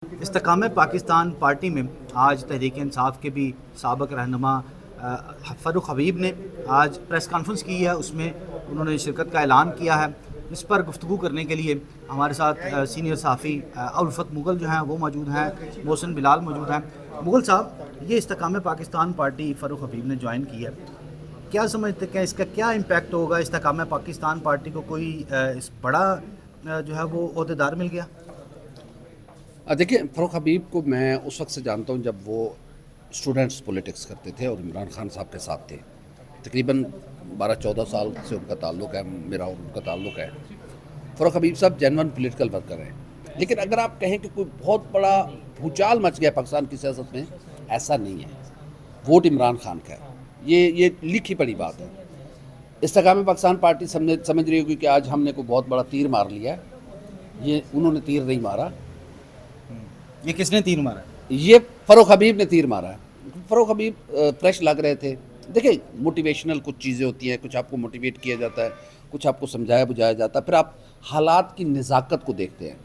استحکام پاکستان پارٹی میں آج تحریک انصاف کے بھی سابق رہنما فاروق حبیب نے آج پریس کانفرنس کی ہے. اس میں انہوں نے شرکت کا اعلان کیا ہے. اس پر گفتگو کرنے کے لیے ہمارے ساتھ سینئر صحافی الفت مغل جو ہیں وہ موجود ہیں, محسن بلال موجود ہیں. مغل صاحب, یہ استحکام پاکستان پارٹی فاروق حبیب نے جوائن کی ہے, کیا سمجھتے ہیں اس کا کیا امپیکٹ ہوگا؟ استحکام پاکستان پارٹی کو کوئی اس بڑا جو ہے وہ عہدیدار مل گیا؟ دیکھیں, فاروق حبیب کو میں اس وقت سے جانتا ہوں جب وہ اسٹوڈنٹس پولیٹکس کرتے تھے اور عمران خان صاحب کے ساتھ تھے. تقریباً 12-14 سال سے ان کا تعلق ہے, میرا اور ان کا تعلق ہے. فاروق حبیب صاحب جینون پولیٹیکل ورکر ہیں, لیکن اگر آپ کہیں کہ کوئی بہت بڑا بھوچال مچ گیا پاکستان کی سیاست میں, ایسا نہیں ہے. ووٹ عمران خان کا ہے, یہ لکھی پڑی بات ہے. استحکام پاکستان پارٹی سمجھ رہی ہوگی کہ آج ہم نے کوئی بہت بڑا تیر مار لیا ہے. یہ انہوں نے تیر نہیں مارا. یہ کس نے تیر مارا؟ یہ فاروق حبیب نے تیر مارا ہے. فاروق حبیب فریش لگ رہے تھے. دیکھیں, موٹیویشنل کچھ چیزیں ہوتی ہیں, کچھ آپ کو موٹیویٹ کیا جاتا ہے, کچھ آپ کو سمجھایا بجھایا جاتا ہے, پھر آپ حالات کی نزاکت کو دیکھتے ہیں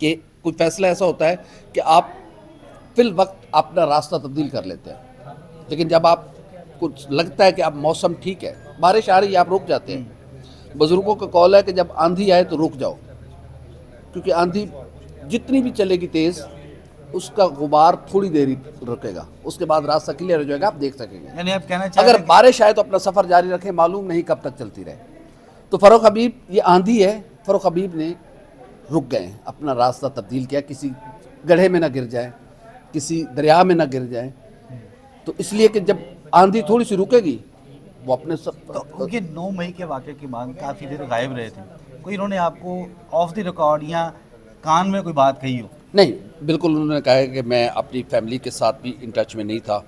کہ کوئی فیصلہ ایسا ہوتا ہے کہ آپ فی الوقت اپنا راستہ تبدیل کر لیتے ہیں. لیکن جب آپ کچھ لگتا ہے کہ اب موسم ٹھیک ہے, بارش آ رہی ہے, آپ رک جاتے ہیں. بزرگوں کا قول ہے کہ جب آندھی آئے تو رک جاؤ, کیونکہ آندھی جتنی بھی چلے گی تیز, اس کا غبار تھوڑی دیر رکے گا, اس کے بعد راستہ کلیئر ہو جائے گا, آپ دیکھ سکیں گے. یعنی آپ کہنا چاہ اگر رہے ہیں بارش آئے تو اپنا سفر جاری رکھیں, معلوم نہیں کب تک چلتی رہے. تو فاروق حبیب یہ آندھی ہے, فاروق حبیب نے رک گئے, اپنا راستہ تبدیل کیا, کسی گڑھے میں نہ گر جائیں, کسی دریا میں نہ گر جائیں. تو اس لیے کہ جب آندھی تھوڑی سی رکے گی, وہ اپنے تو یہ 9 مئی کے واقعے کے بعد کافی دیر غائب رہے تھے, کوئی انہوں نے آپ کو آف دی ریکارڈ یا کان میں کوئی بات کہی ہو؟ نہیں, بالکل انہوں نے کہا ہے کہ میں اپنی فیملی کے ساتھ بھی ان ٹچ میں نہیں تھا.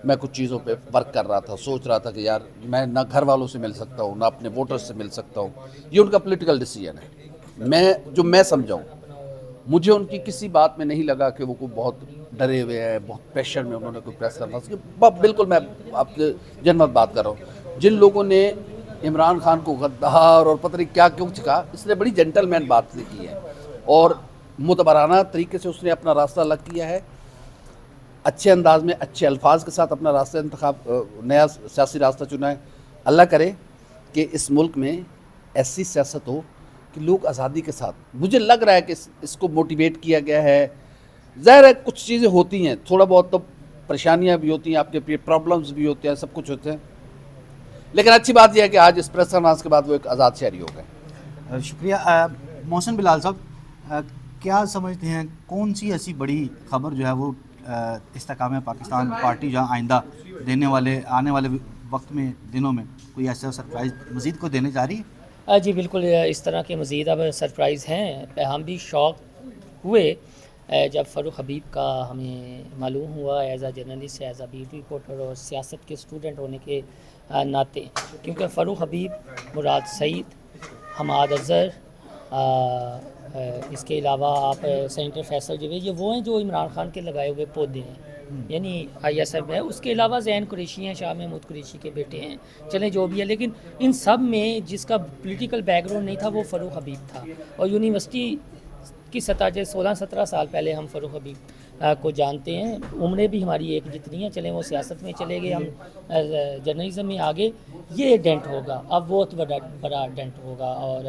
میں کچھ چیزوں پہ ورک کر رہا تھا, سوچ رہا تھا کہ یار میں نہ گھر والوں سے مل سکتا ہوں, نہ اپنے ووٹرز سے مل سکتا ہوں. یہ ان کا پولیٹیکل ڈیسیجن ہے. میں سمجھاؤں, مجھے ان کی کسی بات میں نہیں لگا کہ وہ کوئی بہت ڈرے ہوئے ہیں, بہت پریشر میں انہوں نے کوئی پریس کرنا. بالکل میں آپ سے جنمت بات کر رہا ہوں. جن لوگوں نے عمران خان کو غدار اور پتہ نہیں کیا کیوں کہا, اس نے بڑی جنٹل مین بات کی ہے اور متبرانہ طریقے سے اس نے اپنا راستہ الگ کیا ہے. اچھے انداز میں, اچھے الفاظ کے ساتھ اپنا راستہ نیا سیاسی راستہ چنا ہے. اللہ کرے کہ اس ملک میں ایسی سیاست ہو کہ لوگ آزادی کے ساتھ, مجھے لگ رہا ہے کہ اس کو موٹیویٹ کیا گیا ہے. ظاہر ہے کچھ چیزیں ہوتی ہیں, تھوڑا بہت تو پریشانیاں بھی ہوتی ہیں, آپ کے پرابلمز بھی ہوتے ہیں, سب کچھ ہوتے ہیں, لیکن اچھی بات یہ ہے کہ آج اس پریس کانفرنس کے بعد وہ ایک آزاد شہری ہو گئے. شکریہ. محسن بلال صاحب, کیا سمجھتے ہیں کون سی ایسی بڑی خبر جو ہے وہ استحکام پاکستان پارٹی جہاں آئندہ آنے والے وقت میں, دنوں میں کوئی ایسا سرپرائز مزید کو دینے جا رہی ہے؟ جی بالکل, اس طرح کے مزید اب سرپرائز ہیں. ہم بھی شوق ہوئے جب فاروق حبیب کا ہمیں معلوم ہوا, as a journalist, as a beauty reporter اور سیاست کے اسٹوڈنٹ ہونے کے ناطے, کیونکہ فاروق حبیب, مراد سعید, حماد اظہر, اس کے علاوہ آپ سینیٹر فیصل جوید, یہ وہ ہیں جو عمران خان کے لگائے ہوئے پودے ہیں. یعنی آئی ایس ایف ہے. اس کے علاوہ زین قریشی ہیں, شاہ محمود قریشی کے بیٹے ہیں, چلیں جو بھی ہے, لیکن ان سب میں جس کا پولیٹیکل بیک گراؤنڈ نہیں تھا وہ فاروق حبیب تھا. اور یونیورسٹی کی سطح جیسے 16-17 سال پہلے ہم فاروق حبیب کو جانتے ہیں. عمریں بھی ہماری ایک جتنی ہیں, چلیں وہ سیاست میں چلے گئے, ہم جرنلزم میں آگے. یہ ڈینٹ ہوگا, اب بہت بڑا ڈینٹ ہوگا, اور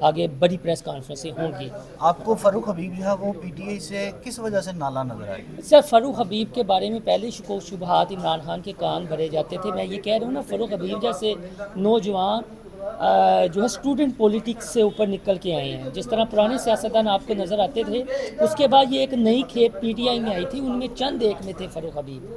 آگے بڑی پریس کانفرنسیں ہوں گی. آپ کو فاروق حبیب جو ہے وہ پی ٹی آئی سے کس وجہ سے نالا نظر آئے؟ سر, فاروق حبیب کے بارے میں پہلے شکوک شبہات عمران خان کے کان بھرے جاتے تھے. میں یہ کہہ رہا ہوں نا, فاروق حبیب جیسے نوجوان جو ہے اسٹوڈنٹ پولیٹکس سے اوپر نکل کے آئے ہیں. جس طرح پرانے سیاستدان آپ کو نظر آتے تھے, اس کے بعد یہ ایک نئی کھیپ پی ٹی آئی میں آئی تھی, ان میں چند ایک میں تھے فاروق حبیب.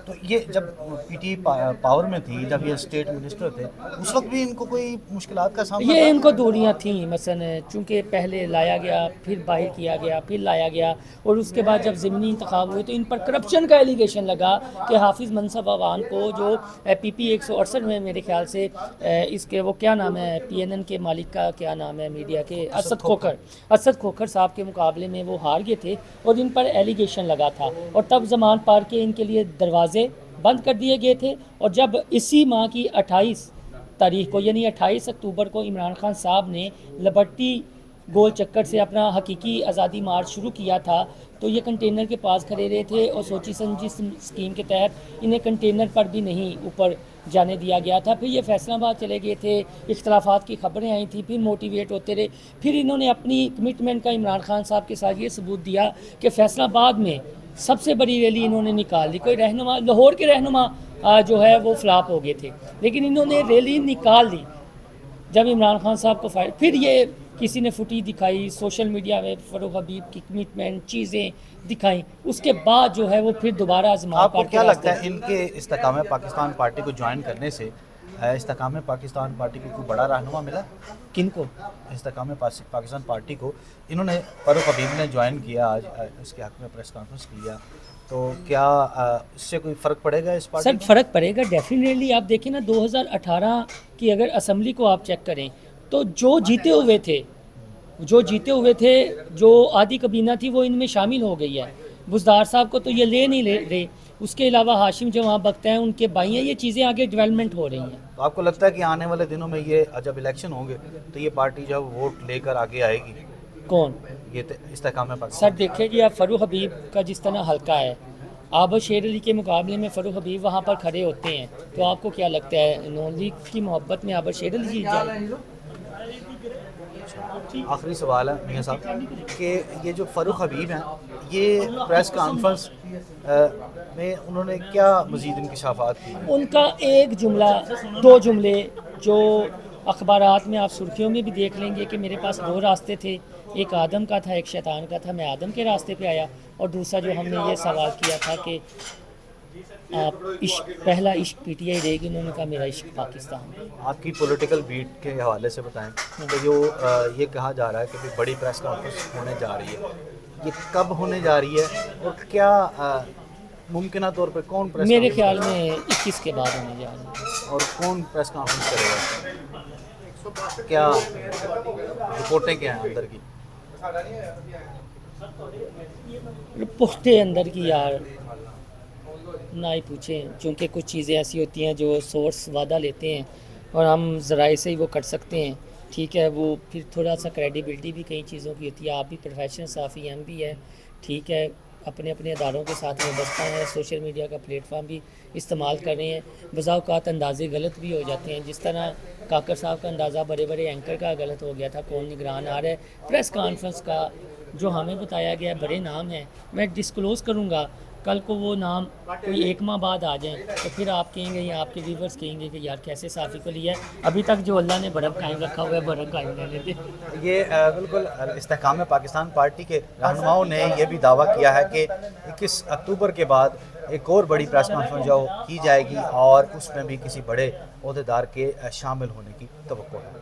تو یہ جب پی ٹی آئی پاور میں تھی, جب یہ اسٹیٹ منسٹر تھے, اس وقت بھی ان کو کوئی مشکلات کا سامنا یہ تھا؟ ان کو دوریاں تھیں. مثلا چونکہ پہلے لایا گیا, پھر باہر کیا گیا, پھر لایا گیا, اور اس کے بعد جب ضمنی انتخاب ہوئے تو ان پر کرپشن کا ایلیگیشن لگا کہ حافظ منصب عوان کو, جو پی پی 168 میں میرے خیال سے اس کے وہ کیا نام ہے, پی این این کے مالک کا کیا نام ہے میڈیا کے, اسد کھوکھر صاحب کے مقابلے میں وہ ہار گئے تھے, اور ان پر ایلیگیشن لگا تھا. اور تب زمان پار کے ان کے لیے دروازے بند کر دیے گئے تھے. اور جب اسی ماہ کی 28 تاریخ کو, یعنی 28 اکتوبر کو عمران خان صاحب نے لبرٹی گول چکر سے اپنا حقیقی آزادی مارچ شروع کیا تھا تو یہ کنٹینر کے پاس کھڑے رہے تھے اور سوچی سمجھی اسکیم کے تحت انہیں کنٹینر پر بھی نہیں اوپر جانے دیا گیا تھا. پھر یہ فیصل آباد چلے گئے تھے, اختلافات کی خبریں آئی تھیں, پھر موٹیویٹ ہوتے رہے, پھر انہوں نے اپنی کمٹمنٹ کا عمران خان صاحب کے ساتھ یہ ثبوت دیا کہ فیصل آباد میں سب سے بڑی ریلی انہوں نے نکال لی. کوئی رہنما, لاہور کے رہنما جو ہے وہ فلاپ ہو گئے تھے, لیکن انہوں نے ریلی نکال لی جب عمران خان صاحب کو فائر. پھر یہ کسی نے فوٹیج دکھائی سوشل میڈیا میں, فاروق حبیب کی کمٹمنٹ چیزیں دکھائیں, اس کے بعد جو ہے وہ پھر دوبارہ آزما. آپ کو کیا لگتا ہے ان کے استحکام پاکستان پارٹی کو جوائن کرنے سے استحکام پاکستان پارٹی کو کوئی بڑا رہنما ملا؟ کن کو؟ استحکام پاکستان پارٹی کو انہوں نے فاروق حبیب نے جوائن کیا, آج اس کے حق میں پریس کانفرنس کیا, تو کیا اس سے کوئی فرق پڑے گا اس پارٹی سر فرق پڑے گا ڈیفینیٹلی. آپ دیکھیں نا 2018 کی اگر اسمبلی کو آپ چیک کریں تو جو جیتے ہوئے تھے جو آدھی کابینہ تھی وہ ان میں شامل ہو گئی ہے. بزدار صاحب کو تو یہ لے نہیں لے رہے, اس کے علاوہ ہاشم جو وہاں بکتے ہیں ان کے بھائی ہیں, یہ چیزیں آگے ڈیولپمنٹ ہو رہی ہیں. تو آپ کو لگتا ہے کہ آنے والے دنوں میں یہ جب الیکشن ہوں گے تو یہ پارٹی جب ووٹ لے کر آگے آئے گی؟ کون؟ یہ استحکام پاکستان. سر دیکھیں جی, آپ فاروق حبیب کا جس طرح حلقہ ہے, آباد شیر علی کے مقابلے میں فاروق حبیب وہاں پر کھڑے ہوتے ہیں, تو آپ کو کیا لگتا ہے نون لیگ کی محبت میں آباد شیر علی جیت جائے؟ آخری سوال ہے میاں صاحب کہ یہ جو فاروق حبیب ہیں یہ پریس کانفرنس میں انہوں نے کیا مزید انکشافات کی؟ ان کا ایک جملہ, دو جملے جو اخبارات میں آپ سرخیوں میں بھی دیکھ لیں گے کہ میرے پاس دو راستے تھے, ایک آدم کا تھا ایک شیطان کا تھا, میں آدم کے راستے پہ آیا, اور دوسرا جو ہم نے یہ سوال کیا تھا کہ آپ عشق, پہلا عشق پی ٹی آئی رہے گی, انہوں نے کہا میرا عشق پاکستان. آپ کی پولیٹیکل بیٹ کے حوالے سے بتائیں کہ جو یہ کہا جا رہا ہے کہ بڑی پریس کانفرنس ہونے جا رہی ہے, یہ کب ہونے جا رہی ہے اور کیا ممکنہ طور پہ کون پریس میرے خیال میں 21 کے بعد ہونے جا رہی ہے. اور کون پریس کانفرنس کرے گا؟ کیا رپورٹیں کیا ہیں اندر کی؟ رپورٹیں اندر کی یار نہ ہی پوچھیں, چونکہ کچھ چیزیں ایسی ہوتی ہیں جو سورس وعدہ لیتے ہیں اور ہم ذرائع سے ہی وہ کر سکتے ہیں, ٹھیک ہے, وہ پھر تھوڑا سا کریڈیبلٹی بھی کئی چیزوں کی ہوتی ہے. آپ بھی پروفیشنل صحافی ہم بھی ہے, ٹھیک ہے, اپنے اپنے اداروں کے ساتھ وابستہ ہیں, سوشل میڈیا کا پلیٹ فارم بھی استعمال کر رہے ہیں, بذا اوقات اندازے غلط بھی ہو جاتے ہیں, جس طرح کاکر صاحب کا اندازہ بڑے بڑے اینکر کا غلط ہو گیا تھا, کون نگران آ رہا ہے. پریس کانفرنس کا جو ہمیں بتایا گیا بڑے نام ہیں, میں ڈسکلوز کروں گا, کل کو وہ نام کوئی ایک ماہ بعد آ جائیں تو پھر آپ کہیں گے یا آپ کے ویورز کہیں گے کہ یار کیسے صحافی کو لیا ہے, ابھی تک جو اللہ نے بڑا قائم رکھا ہوا ہے بڑا قائم رہنے دے. یہ بالکل استحکام پاکستان پارٹی کے رہنماؤں نے یہ بھی دعویٰ کیا ہے کہ 21 اکتوبر کے بعد ایک اور بڑی پریس کانفرنس جو کی جائے گی اور اس میں بھی کسی بڑے عہدیدار کے شامل ہونے کی توقع ہے.